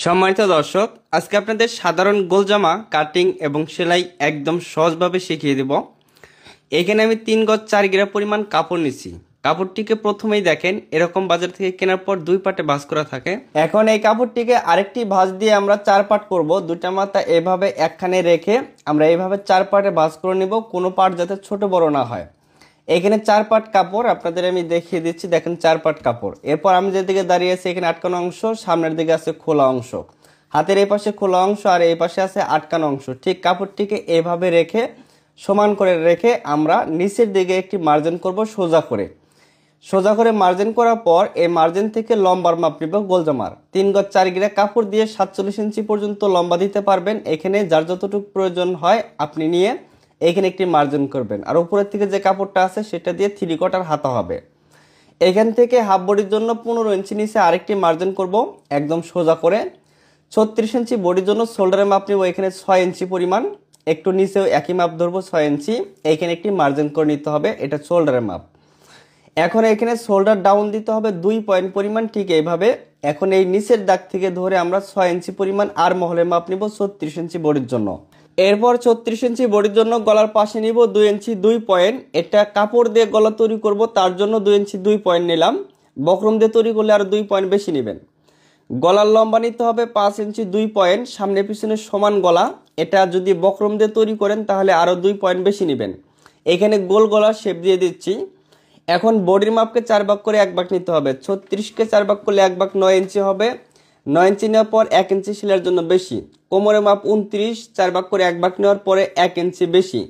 সম্মানিত দর্শক, আজকে আপনাদের সাধারণ গোলজামা কাটিং এবং সেলাই একদম সহজভাবে শিখিয়ে দেব। এখানে আমি 3 গজ 4 গিরা পরিমাণ কাপড় নিছি। কাপড়টিকে প্রথমেই দেখেন এরকম বাজার থেকে কেনার পর 2 পাটে ভাঁজ করা থাকে। এখন এই কাপড়টিকে আরেকটি ভাঁজ দিয়ে আমরা 4 পাট করব। দুইটা মাথা এভাবে একখানে রেখে আমরা এইভাবে 4 পাটে ভাঁজ করে নিব, কোনো পাট যাতে ছোট বড় না হয়। এখানে 4 পাট কাপড় আপনাদের আমি দেখিয়ে দিচ্ছি। দেখেন 4 পাট কাপড়। এরপর আমি যেদিকে দাঁড়িয়ে আছি এখানে আটকানো অংশ, সামনের দিকে আছে খোলা অংশ, হাতের এই পাশে খোলা অংশ আর এই পাশে আছে আটকানো অংশ। ঠিক কাপড়টিকে এভাবে রেখে সমান করে রেখে আমরা নিচের দিকে একটি মার্জিন করব সোজা করে মার্জিন করার পর এই মার্জিন থেকে লম্বার মাপ নিব গোলজামার। 3 গজ 4 গিরা কাপড় দিয়ে 47 ইঞ্চি পর্যন্ত লম্বা দিতে পারবেন। এখানে যার যতটুকু প্রয়োজন হয় আপনি নিয়ে এখানে একটি মার্জিন করবেন। আর উপরের থেকে যে কাপড়টা আছে সেটা দিয়ে 3 কোয়ার্টার হাতা হবে। এখান থেকে হাফ বডির জন্য 15 ইঞ্চি নিচে আরেকটি মার্জিন করব একদম সোজা করে। 36 ইঞ্চি বডির জন্য শোল্ডারের মাপ নিব এখানে 6 ইঞ্চি পরিমাণ, একটু নিচেও একই মাপ ধরবো 6 ইঞ্চি। এখানে একটি মার্জিন করে নিতে হবে, এটা শোল্ডারের মাপ। এখন এখানে শোল্ডার ডাউন দিতে হবে 2 পয়েন্ট পরিমাণ, ঠিক এইভাবে। এখন এই নিচের দাগ থেকে ধরে আমরা 6 ইঞ্চি পরিমাণ আর মহলের মাপ নিব 36 ইঞ্চি বডির জন্য। এরপর 36 ইঞ্চি বডির জন্য গলার পাশে নিব 2 ইঞ্চি 2 পয়েন্ট। এটা কাপড় দিয়ে গলা তৈরি করব, তার জন্য 2 ইঞ্চি 2 পয়েন্ট নিলাম। বক্রম দিয়ে তৈরি করলে আর 2 পয়েন্ট বেশি নেবেন। গলার লম্বা নিতে হবে 5 ইঞ্চি 2 পয়েন্ট, সামনে পিছনে সমান গলা। এটা যদি বক্রম দিয়ে তৈরি করেন তাহলে আরও 2 পয়েন্ট বেশি নেবেন। এখানে গোল গলার শেপ দিয়ে দিচ্ছি। এখন বডির মাপকে 4 ভাগ করে 1 ভাগ নিতে হবে। 36কে 4 ভাগ করলে 1 ভাগ 9 ইঞ্চি হবে। 9 ইঞ্চি নেওয়ার পর 1 ইঞ্চি সেলাইয়ের জন্য বেশি। কোমরের মাপ 29, 4 ভাগ করে 1 ভাগ নেওয়ার পরে 1 ইঞ্চি বেশি।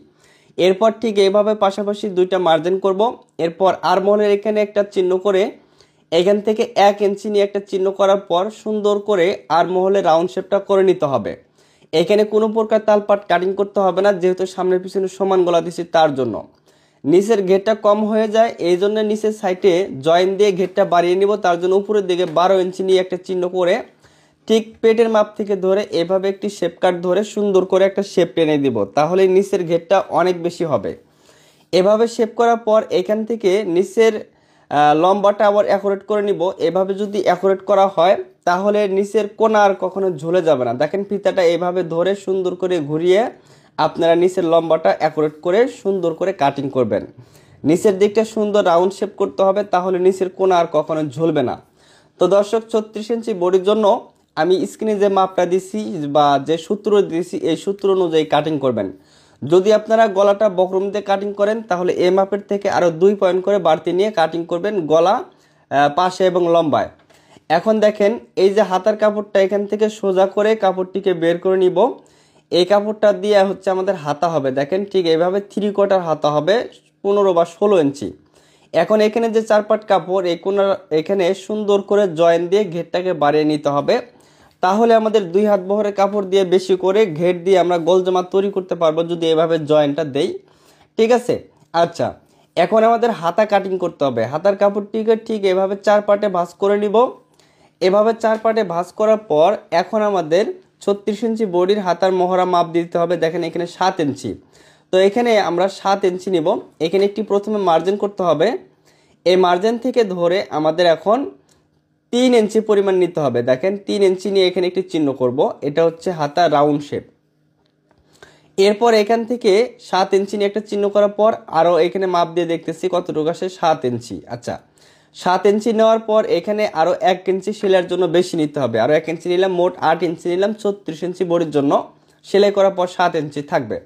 এরপর ঠিক এইভাবে পাশাপাশি দুইটা মার্জিন করব। এরপর আর্মহোলের এখানে একটা চিহ্ন করে এখান থেকে 1 ইঞ্চি নিয়ে একটা চিহ্ন করার পর সুন্দর করে আর্মহোলের রাউন্ড শেপটা করে নিতে হবে। এখানে কোনো প্রকার তালপাট কাটিং করতে হবে না, যেহেতু সামনের পিছনে সমান গলা দিচ্ছি তার জন্য। নিচের ঘেরটা কম হয়ে যায়, এই জন্য নিচের সাইডে জয়েন দিয়ে ঘেরটা বাড়িয়ে নিব। তার জন্য উপরের দিকে 12 ইঞ্চি নিয়ে একটা চিহ্ন করে ঠিক পেটের মাপ থেকে ধরে এভাবে একটি শেপ কাট ধরে সুন্দর করে একটা শেপ টেনে দিব, তাহলে নিচের ঘেরটা অনেক বেশি হবে। এভাবে শেপ করার পর এখান থেকে নিচের লম্বাটা আবার অ্যাকুরেট করে নিব। এভাবে যদি অ্যাকুরেট করা হয় তাহলে নিচের কোণা আর কখনো ঝুলে যাবে না। দেখেন ফিতাটা এভাবে ধরে সুন্দর করে ঘুরিয়ে আপনারা নিচের লম্বাটা অ্যাকুরেট করে সুন্দর করে কাটিং করবেন। নিচের দিকটা সুন্দর রাউন্ড শেপ করতে হবে, তাহলে নিচের কোণা আর কখনো ঝুলবে না। তো দর্শক, 36 ইঞ্চি বডির জন্য আমি স্ক্রিনে যে মাপটা দিছি বা যে সূত্র দিয়েছি এই সূত্র অনুযায়ী কাটিং করবেন। যদি আপনারা গলাটা বক্রম দিয়ে কাটিং করেন তাহলে এই মাপের থেকে আরও 2 পয়েন্ট করে বাড়তি নিয়ে কাটিং করবেন গলা, পাশে এবং লম্বায়। এখন দেখেন এই যে হাতার কাপড়টা এখান থেকে সোজা করে কাপড়টিকে বের করে নিব। এই কাপড়টা দিয়ে আমাদের হাতা হবে। দেখেন ঠিক এইভাবে 3 কোয়ার্টার হাতা হবে 15 বা 16 ইঞ্চি। এখন এখানে যে 4 পাট কাপড় এখানে সুন্দর করে জয়েন দিয়ে ঘেরটাকে বাড়িয়ে নিতে হবে, তাহলে আমাদের 2 হাত বহরের কাপড় দিয়ে বেশি করে ঘের দিয়ে আমরা গোলজামা তৈরি করতে পারবো যদি এভাবে জয়েন্টটা দেই। ঠিক আছে। আচ্ছা, এখন আমাদের হাতা কাটিং করতে হবে। হাতার কাপড়টিকে ঠিক এভাবে 4 পাটে ভাঁজ করে নিব। এভাবে 4 পাটে ভাঁজ করার পর এখন আমাদের 36 ইঞ্চি বডির হাতার মহড়া মাপ দিতে হবে। দেখেন এখানে 7 ইঞ্চি, তো এখানে আমরা 7 ইঞ্চি নিব। এখানে একটি প্রথমে মার্জিন করতে হবে। এই মার্জিন থেকে ধরে আমাদের এখন 3 ইঞ্চি পরিমাণ নিতে হবে। দেখেন 3 ইঞ্চি নিয়ে এখানে একটি চিহ্ন করব, এটা হচ্ছে হাতা রাউন্ড শেপ। এরপর এখান থেকে 7 ইঞ্চি নিয়ে একটা চিহ্ন করার পর আরও এখানে মাপ দিয়ে দেখতেছি কতটুকু আসে, 7 ইঞ্চি। আচ্ছা, 7 ইঞ্চি নেওয়ার পর এখানে আরও 1 ইঞ্চি সেলাইয়ের জন্য বেশি নিতে হবে। আরও 1 ইঞ্চি নিলাম, মোট 8 ইঞ্চি নিলাম। 36 ইঞ্চি বডির জন্য সেলাই করার পর 7 ইঞ্চি থাকবে।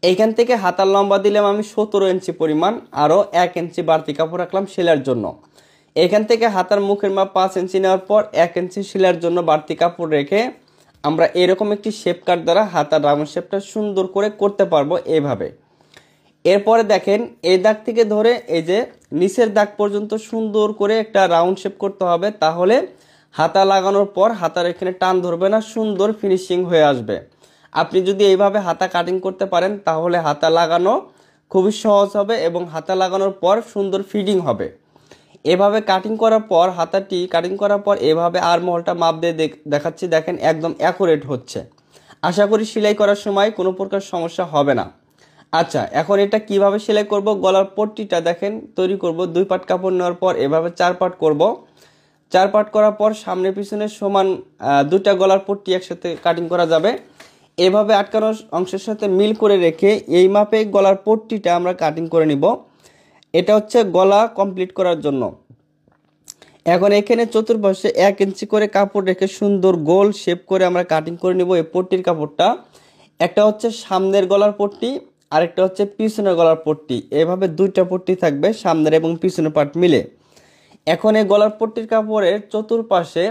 এইখান থেকে হাতার লম্বা দিলাম আমি 17 ইঞ্চি পরিমাণ, আরও 1 ইঞ্চি বাড়তি কাপড় রাখলাম সেলাইয়ের জন্য। এখান থেকে হাতার মুখের মাপ 5 ইঞ্চি নেওয়ার পর 1 ইঞ্চি সেলাইয়ের জন্য বাড়তি কাপড় রেখে আমরা এরকম একটি শেপ কাট দ্বারা হাতার রাউন্ড শেপটা সুন্দর করে করতে পারবো এইভাবে। এরপরে দেখেন এই দাগ থেকে ধরে এই যে নিচের দাগ পর্যন্ত সুন্দর করে একটা রাউন্ড শেপ করতে হবে, তাহলে হাতা লাগানোর পর হাতার এখানে টান ধরবে না, সুন্দর ফিনিশিং হয়ে আসবে। আপনি যদি এইভাবে হাতা কাটিং করতে পারেন তাহলে হাতা লাগানো খুবই সহজ হবে এবং হাতা লাগানোর পর সুন্দর ফিটিং হবে। এভাবে কাটিং করার পর হাতাটি কাটিং করার পর এভাবে আর্মহোলটা মাপ দিয়ে দেখাচ্ছি। দেখেন একদম অ্যাকুরেট হচ্ছে। আশা করি সেলাই করার সময় কোনো প্রকার সমস্যা হবে না। আচ্ছা, এখন এটা কিভাবে সেলাই করব, গলার পট্টিটা দেখেন তৈরি করব। 2 পাট কাপড় নেওয়ার পর এভাবে 4 পাট করব। 4 পার্ট করার পর সামনে পিছনে সমান দুইটা গলার পট্টি একসাথে কাটিং করা যাবে। এভাবে আটকানো অংশের সাথে মিল করে রেখে এই মাপে গলার পট্টিটা আমরা কাটিং করে নিব। এটা হচ্ছে গলা কমপ্লিট করার জন্য। এখন এখানে চতুর্পাশে 1 ইঞ্চি করে কাপড় রেখে সুন্দর গোল শেপ করে আমরা কাটিং করে নিব এই পট্টির কাপড়টা। একটা হচ্ছে সামনের গলার পট্টি, আরেকটা হচ্ছে পিছনের গলার পট্টি। এভাবে দুইটা পট্টি থাকবে সামনের এবং পিছনের পার্ট মিলে। এখন এই গলার পট্টির কাপড়ের চতুর্পাশে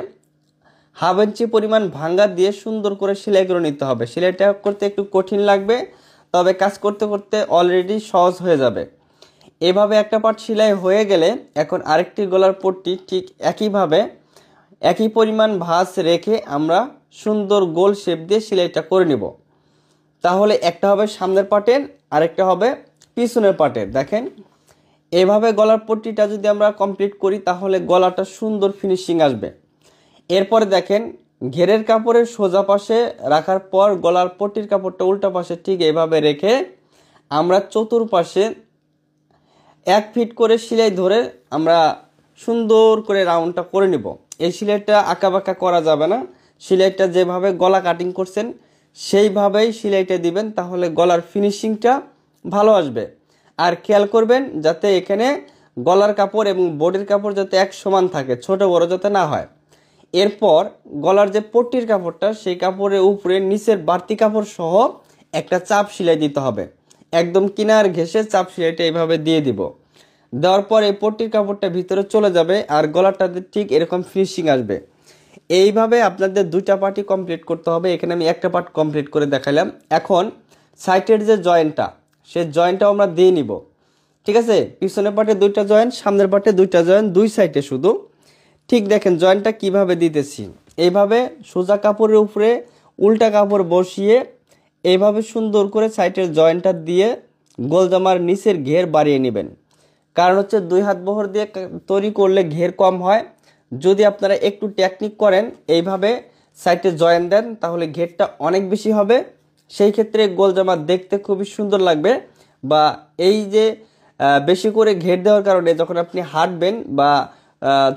1/2 ইঞ্চি পরিমাণ ভাঙ্গা দিয়ে সুন্দর করে সেলাই করে নিতে হবে। সেলাইটা করতে একটু কঠিন লাগবে, তবে কাজ করতে করতে অলরেডি সহজ হয়ে যাবে। এভাবে একটা পার্ট সেলাই হয়ে গেলে এখন আরেকটি গলার পট্টি ঠিক একইভাবে একই পরিমাণ ভাঁজ রেখে আমরা সুন্দর গোল শেপ দিয়ে সেলাইটা করে নিব। তাহলে একটা হবে সামনের পার্টের, আরেকটা হবে পিছনের পার্টের। দেখেন এভাবে গলার পট্টিটা যদি আমরা কমপ্লিট করি তাহলে গলাটা সুন্দর ফিনিশিং আসবে। এরপরে দেখেন ঘেরের কাপড়ের সোজা পাশে রাখার পর গলার পট্টির কাপড়টা উল্টা পাশে ঠিক এইভাবে রেখে আমরা চতুর্পাশে 1 ফিট করে সেলাই ধরে আমরা সুন্দর করে রাউন্ডটা করে নিব। এই সেলাইটা আঁকাবাঁকা করা যাবে না, সেলাইটা যেভাবে গলা কাটিং করছেন সেইভাবেই সেলাইটা দিবেন, তাহলে গলার ফিনিশিংটা ভালো আসবে। আর খেয়াল করবেন যাতে এখানে গলার কাপড় এবং বডির কাপড় যাতে এক সমান থাকে, ছোট বড় যাতে না হয়। এরপর গলার যে পট্টির কাপড়টা সেই কাপড়ের উপরে নিচের বাড়তি কাপড় সহ একটা চাপ সেলাই দিতে হবে। একদম কিনার ঘেঁষে চাপ সেলাইটা এইভাবে দিয়ে দিব। দেওয়ার পর এই পট্টির কাপড়টা ভিতরে চলে যাবে আর গলাটাতে ঠিক এরকম ফিনিশিং আসবে। এইভাবে আপনাদের দুইটা পার্টই কমপ্লিট করতে হবে। এখানে আমি একটা পার্ট কমপ্লিট করে দেখালাম। এখন সাইডের যে জয়েন্টটা সেই জয়েন্টটাও আমরা দিয়ে নিব। ঠিক আছে, পিছনের পার্টে দুইটা জয়েন্ট, সামনের পার্টে দুইটা জয়েন্ট, দুই সাইডে শুধু। ঠিক দেখেন জয়েন্টটা কিভাবে দিতেছি। এইভাবে সোজা কাপড়ের উপরে উল্টা কাপড় বসিয়ে এইভাবে সুন্দর করে সাইডের জয়েন্টটা দিয়ে গোল জামার নিচের ঘের বাড়িয়ে নেবেন। কারণ হচ্ছে 2 হাত বহর দিয়ে তৈরি করলে ঘের কম হয়। যদি আপনারা একটু টেকনিক করেন এইভাবে সাইডে জয়েন্ট দেন তাহলে ঘেরটা অনেক বেশি হবে। সেই ক্ষেত্রে গোল জামা দেখতে খুবই সুন্দর লাগবে। বা এই যে বেশি করে ঘের দেওয়ার কারণে যখন আপনি হাঁটবেন বা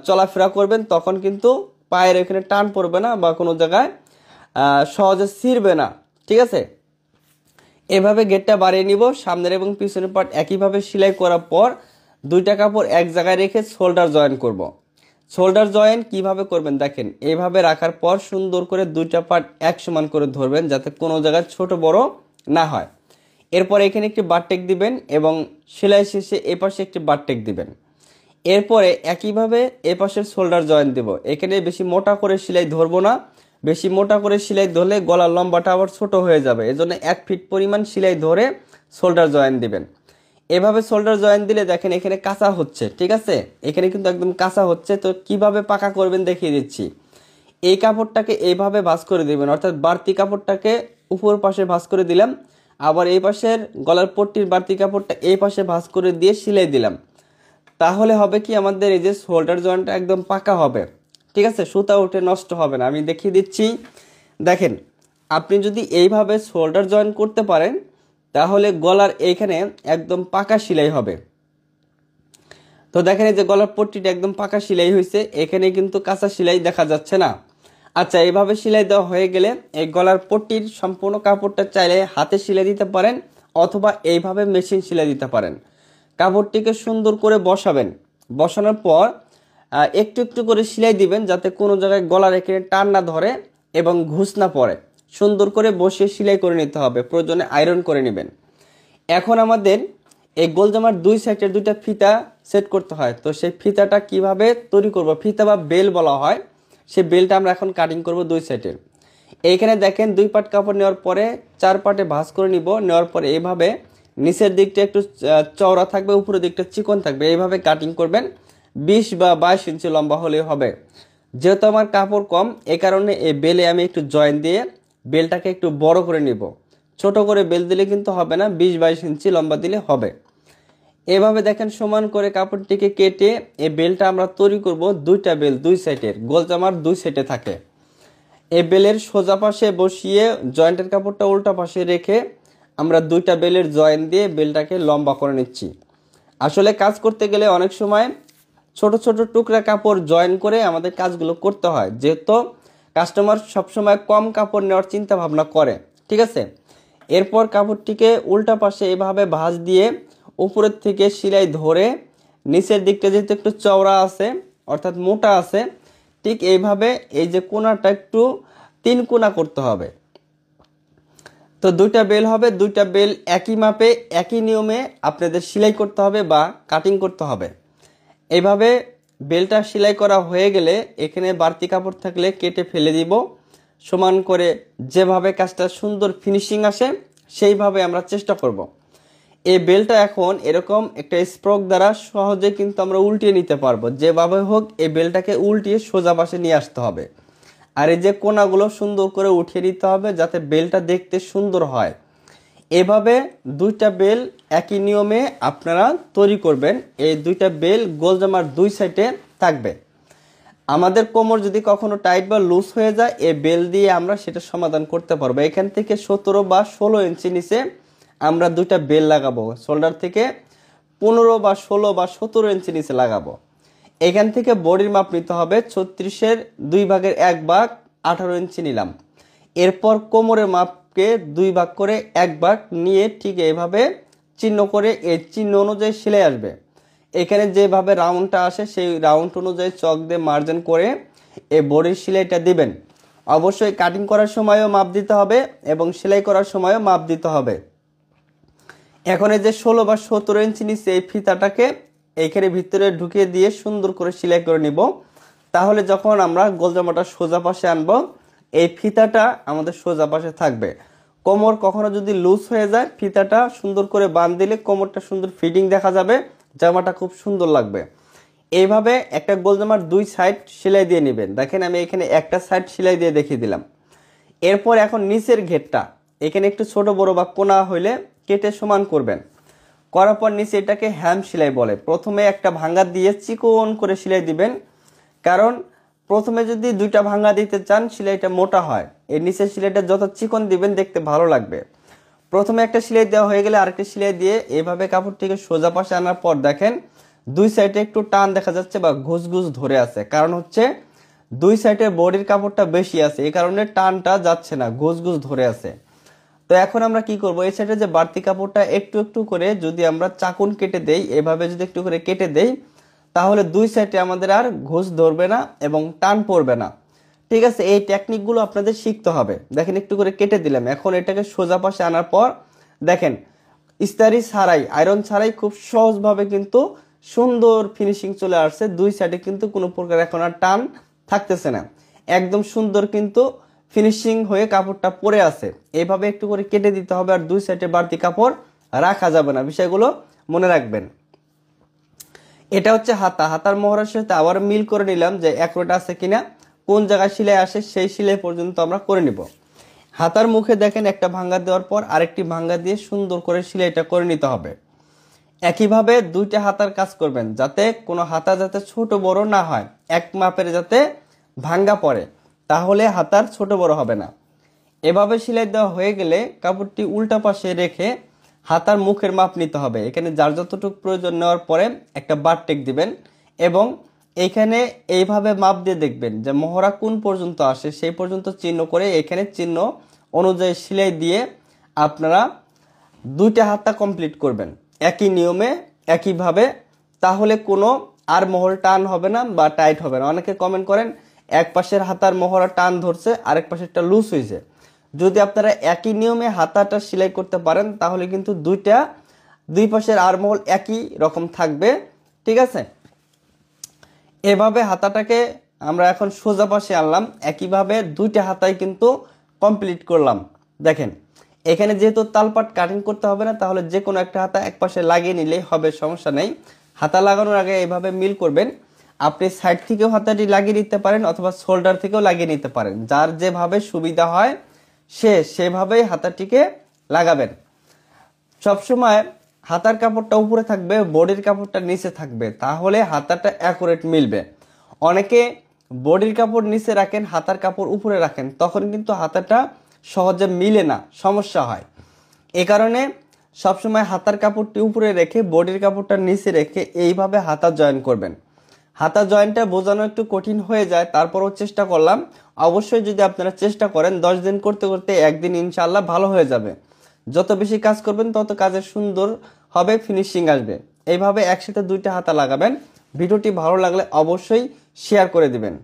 চলাফেরা করবেন তখন কিন্তু পায়ের এখানে টান পড়বে না বা কোনো জায়গায় সহজে ছিঁড়বে না। ঠিক আছে, এভাবে ঘেরটা বাড়িয়ে নিব। সামনের এবং পিছনের পার্ট একইভাবে সেলাই করার পর দুইটা কাপড় এক জায়গায় রেখে শোল্ডার জয়েন করব। শোল্ডার জয়েন কিভাবে করবেন দেখেন, এইভাবে রাখার পর সুন্দর করে দুইটা পার্ট এক সমান করে ধরবেন যাতে কোনো জায়গায় ছোট বড় না হয়। এরপর এখানে একটি বারটেক দিবেন এবং সেলাই শেষে এ পাশে একটি বারটেক দিবেন। এরপরে একইভাবে এ পাশের শোল্ডার জয়েন দেব। এখানে বেশি মোটা করে সেলাই ধরবো না, বেশি মোটা করে সেলাই ধরলে গলার লম্বাটা আবার ছোট হয়ে যাবে। এজন্য 1 ফিট পরিমাণ সেলাই ধরে শোল্ডার জয়েন দিবেন। এভাবে শোল্ডার জয়েন দিলে দেখেন এখানে কাঁচা হচ্ছে। ঠিক আছে, এখানে কিন্তু একদম কাঁচা হচ্ছে। তো কিভাবে পাকা করবেন দেখিয়ে দিচ্ছি। এই কাপড়টাকে এইভাবে ভাঁজ করে দিবেন, অর্থাৎ বাড়তি কাপড়টাকে উপর পাশে ভাঁজ করে দিলাম, আবার এই পাশের গলার পট্টির বাড়তি কাপড়টা এই পাশে ভাঁজ করে দিয়ে সেলাই দিলাম। তাহলে হবে কি আমাদের এই যে শোল্ডার জয়েন্টটা একদম পাকা হবে। ঠিক আছে, সুতা উঠে নষ্ট হবে না। আমি দেখিয়ে দিচ্ছি। দেখেন আপনি যদি এইভাবে শোল্ডার জয়েন করতে পারেন তাহলে গলার এইখানে একদম পাকা সেলাই হবে। তো দেখেন এই যে গলার পট্টিটা একদম পাকা সেলাই হয়েছে, এখানে কিন্তু কাঁচা সেলাই দেখা যাচ্ছে না। আচ্ছা, এইভাবে সেলাই দেওয়া হয়ে গেলে এই গলার পট্টির সম্পূর্ণ কাপড়টা চাইলে হাতে সেলাই দিতে পারেন অথবা এইভাবে মেশিন সেলাই দিতে পারেন। কাপড়টিকে সুন্দর করে বসাবেন। বসানোর পর একটু একটু করে সেলাই দিবেন যাতে কোনো জায়গায় গলার এখানে টান না ধরে এবং ঘুষ না পড়ে। সুন্দর করে বসিয়ে সেলাই করে নিতে হবে, প্রয়োজনে আয়রন করে নেবেন। এখন আমাদের এই গোল জামার দুই সাইডের দুইটা ফিতা সেট করতে হয়। তো সেই ফিতাটা কিভাবে তৈরি করব, ফিতা বা বেল বলা হয়, সেই বেলটা আমরা এখন কাটিং করব দুই সাইডের। এইখানে দেখেন 2 পাট কাপড় নেওয়ার পরে 4 পাটে ভাঁজ করে নিব। নেওয়ার পরে এইভাবে নিচের দিকটা একটু চওড়া থাকবে, উপরের দিকটা চিকন থাকবে। এইভাবে কাটিং করবেন। 20 বা 22 ইঞ্চি লম্বা হলে হবে। যেহেতু আমার কাপড় কম এই কারণে এই বেলে আমি একটু জয়েন দিয়ে বেলটাকে একটু বড় করে নিব। ছোট করে বেল দিলে কিন্তু হবে না, 20-22 ইঞ্চি লম্বা দিলে হবে। এভাবে দেখেন সমান করে কাপড়টিকে কেটে এই বেলটা আমরা তৈরি করব। দুইটা বেল দুই সাইডের, গোল জামার দুই সাইডে থাকে। এই বেলের সোজা পাশে বসিয়ে জয়েন্টের কাপড়টা উল্টা পাশে রেখে আমরা দুইটা বেলের জয়েন দিয়ে বেলটাকে লম্বা করে নিচ্ছি। আসলে কাজ করতে গেলে অনেক সময় ছোট ছোট টুকরা কাপড় জয়েন করে আমাদের কাজগুলো করতে হয়, যেহেতু কাস্টমার সবসময় কম কাপড় নেওয়ার চিন্তা ভাবনা করে। ঠিক আছে, এরপর কাপড়টিকে উল্টা পাশে এভাবে ভাঁজ দিয়ে উপরের থেকে সেলাই ধরে নিচের দিকটা যেহেতু একটু চওড়া আছে অর্থাৎ মোটা আছে, ঠিক এইভাবে এই যে কোণাটা একটু 3 কোণা করতে হবে। তো দুইটা বেল হবে, দুইটা বেল একই মাপে একই নিয়মে আপনাদের সেলাই করতে হবে বা কাটিং করতে হবে। এইভাবে বেলটা সেলাই করা হয়ে গেলে এখানে বাড়তি কাপড় থাকলে কেটে ফেলে দিব। সমান করে যেভাবে কাজটা সুন্দর ফিনিশিং আসে সেইভাবে আমরা চেষ্টা করব। এই বেলটা এখন এরকম একটা স্প্রক দ্বারা সহজে কিন্তু আমরা উল্টিয়ে নিতে পারবো। যেভাবে হোক এই বেলটাকে উল্টিয়ে সোজা পাশে নিয়ে আসতে হবে। আর এই যে কোণাগুলো সুন্দর করে উঠিয়ে নিতে হবে যাতে বেলটা দেখতে সুন্দর হয়। এভাবে দুইটা বেল একই নিয়মে আপনারা তৈরি করবেন। এই দুইটা বেল গোল জামার দুই সাইডে থাকবে। আমাদের কোমর যদি কখনো টাইট বা লুজ হয়ে যায় এই বেল দিয়ে আমরা সেটা সমাধান করতে পারবো। এখান থেকে 17 বা 16 ইঞ্চি নিচে আমরা দুইটা বেল লাগাবো। শোল্ডার থেকে 15 বা 16 বা 17 ইঞ্চি নিচে লাগাবো। এখান থেকে বডির মাপ নিতে হবে 36-এর 2 ভাগের 1 ভাগ 18 ইঞ্চি নিলাম। এরপর কোমরের মাপকে 2 ভাগ করে 1 ভাগ নিয়ে ঠিক এইভাবে চিহ্ন করে এই চিহ্ন অনুযায়ী সেলাই আসবে। এখানে যেভাবে রাউন্ডটা আসে সেই রাউন্ড অনুযায়ী চক দিয়ে মার্জিন করে এই বডির সেলাইটা দিবেন। অবশ্যই কাটিং করার সময়ও মাপ দিতে হবে এবং সেলাই করার সময়ও মাপ দিতে হবে। এখন এই যে 16 বা 17 ইঞ্চি নিচে এই ফিতাটাকে এইখানে ভিতরে ঢুকিয়ে দিয়ে সুন্দর করে সেলাই করে নিব। তাহলে যখন আমরা গোলজামাটা সোজা পাশে আনবো এই ফিতাটা আমাদের সোজা পাশে থাকবে। কোমর কখনো যদি লুজ হয়ে যায় ফিতাটা সুন্দর করে বাঁধ দিলে কোমরটা সুন্দর ফিটিং দেখা যাবে, জামাটা খুব সুন্দর লাগবে। এইভাবে একটা গোলজামার 2 সাইড সেলাই দিয়ে নেবেন। দেখেন আমি এখানে একটা সাইড সেলাই দিয়ে দেখিয়ে দিলাম। এরপর এখন নিচের ঘেরটা এখানে একটু ছোট বড় বা কোনা হইলে কেটে সমান করবেন। করার পর নিচে এটাকে হ্যাম সেলাই বলে। প্রথমে একটা ভাঙ্গা দিয়ে চিকন করে সেলাই দিবেন, কারণ প্রথমে যদি দুইটা ভাঙ্গা দিতে চান সেলাইটা মোটা হয়। এর নিচের সেলাইটা যত চিকন দিবেন দেখতে ভালো লাগবে। প্রথমে একটা সেলাই দেওয়া হয়ে গেলে আরেকটা সেলাই দিয়ে এইভাবে কাপড়টিকে সোজা পাশে আনার পর দেখেন 2 সাইডে একটু টান দেখা যাচ্ছে বা ঘুষ ঘুষ ধরে আছে, কারণ হচ্ছে 2 সাইডে বডির কাপড়টা বেশি আছে, এই কারণে টানটা যাচ্ছে না, ঘুষ ঘুষ ধরে আছে। তো এখন আমরা কি করব, এই সাইডে যে বাড়তি কাপড়টা একটু একটু করে যদি আমরা চাকুন কেটে দেই, এভাবে যদি একটু করে কেটে দেই তাহলে 2 সাইডে আমাদের আর ঘুষ ধরবে না এবং টান পড়বে না। ঠিক আছে, এই টেকনিকগুলো আপনাদের শিখতে হবে। দেখেন একটু করে কেটে দিলাম। এখন এটাকে সোজা পাশে আনার পর দেখেন ইস্তারি ছাড়াই, আয়রন ছাড়াই খুব সহজভাবে কিন্তু সুন্দর ফিনিশিং চলে আসছে। 2 সাইডে কিন্তু কোনো প্রকার এখন আর টান থাকতেছে না, একদম সুন্দর কিন্তু ফিনিশিং হয়ে কাপড়টা পরে আছে। এইভাবে একটু করে কেটে দিতে হবে, আর 2 সাইডে বাড়তি কাপড় রাখা যাবে না, বিষয়গুলো মনে রাখবেন। এটা হচ্ছে হাতা। হাতার মহড়ার সাথে আবার মিল করে নিলাম যে একরোট আছে কিনা, কোন জায়গায় সেলাই আসে সেই সেলাই পর্যন্ত আমরা করে নিব। হাতার মুখে দেখেন একটা ভাঙ্গা দেওয়ার পর আরেকটি ভাঙ্গা দিয়ে সুন্দর করে সেলাইটা করে নিতে হবে। একইভাবে দুইটা হাতার কাজ করবেন যাতে কোনো হাতা যাতে ছোট বড় না হয়, এক মাপের যাতে ভাঙ্গা পড়ে, তাহলে হাতার ছোট বড় হবে না। এভাবে সেলাই দেওয়া হয়ে গেলে কাপড়টি উল্টা পাশে রেখে হাতার মুখের মাপ নিতে হবে। এখানে যার যতটুকু প্রয়োজন নেওয়ার পরে একটা বার টেক দিবেন এবং এইখানে এইভাবে মাপ দিয়ে দেখবেন যে মহড়া কোন পর্যন্ত আসে সেই পর্যন্ত চিহ্ন করে এখানে চিহ্ন অনুযায়ী সেলাই দিয়ে আপনারা দুইটা হাতা কমপ্লিট করবেন একই নিয়মে একইভাবে। তাহলে কোনো আর মহড়া টান হবে না বা টাইট হবে না। অনেকে কমেন্ট করেন এক পাশের হাতার মহড়া টান ধরছে আরেক পাশেরটা লুজ হয়েছে। যদি আপনারা একই নিয়মে হাতাটা সেলাই করতে পারেন তাহলে কিন্তু দুই পাশের আরমহল একই রকম থাকবে। ঠিক আছে, এভাবে হাতাটাকে আমরা এখন সোজা পাশে আনলাম, একইভাবে দুইটা হাতাই কিন্তু কমপ্লিট করলাম। দেখেন এখানে যেহেতু তালপাট কাটিং করতে হবে না, তাহলে যে কোনো একটা হাতা এক পাশে লাগিয়ে নিলেই হবে, সমস্যা নেই। হাতা লাগানোর আগে এইভাবে মিল করবেন। আপনি সাইড থেকেও হাতাটি লাগিয়ে নিতে পারেন অথবা শোল্ডার থেকেও লাগিয়ে নিতে পারেন, যার যেভাবে সুবিধা হয় সেভাবেই হাতাটিকে লাগাবেন। সবসময় হাতার কাপড়টা উপরে থাকবে, বডির কাপড়টা নিচে থাকবে, তাহলে হাতাটা অ্যাকুরেট মিলবে। অনেকে বডির কাপড় নিচে রাখেন, হাতার কাপড় উপরে রাখেন, তখন কিন্তু হাতাটা সহজে মিলে না, সমস্যা হয়। এ কারণে সবসময় হাতার কাপড়টি উপরে রেখে বডির কাপড়টা নিচে রেখে এইভাবে হাতা জয়েন করবেন। হাতা জয়েন্টটা বোঝানো একটু কঠিন হয়ে যায়, তারপরও চেষ্টা করলাম। অবশ্যই যদি আপনারা চেষ্টা করেন 10 দিন করতে করতে একদিন ইনশাআল্লাহ ভালো হয়ে যাবে। যত বেশি কাজ করবেন তত কাজের সুন্দর হবে, ফিনিশিং আসবে। এইভাবে একসাথে দুইটা হাতা লাগাবেন। ভিডিওটি ভালো লাগলে অবশ্যই শেয়ার করে দিবেন।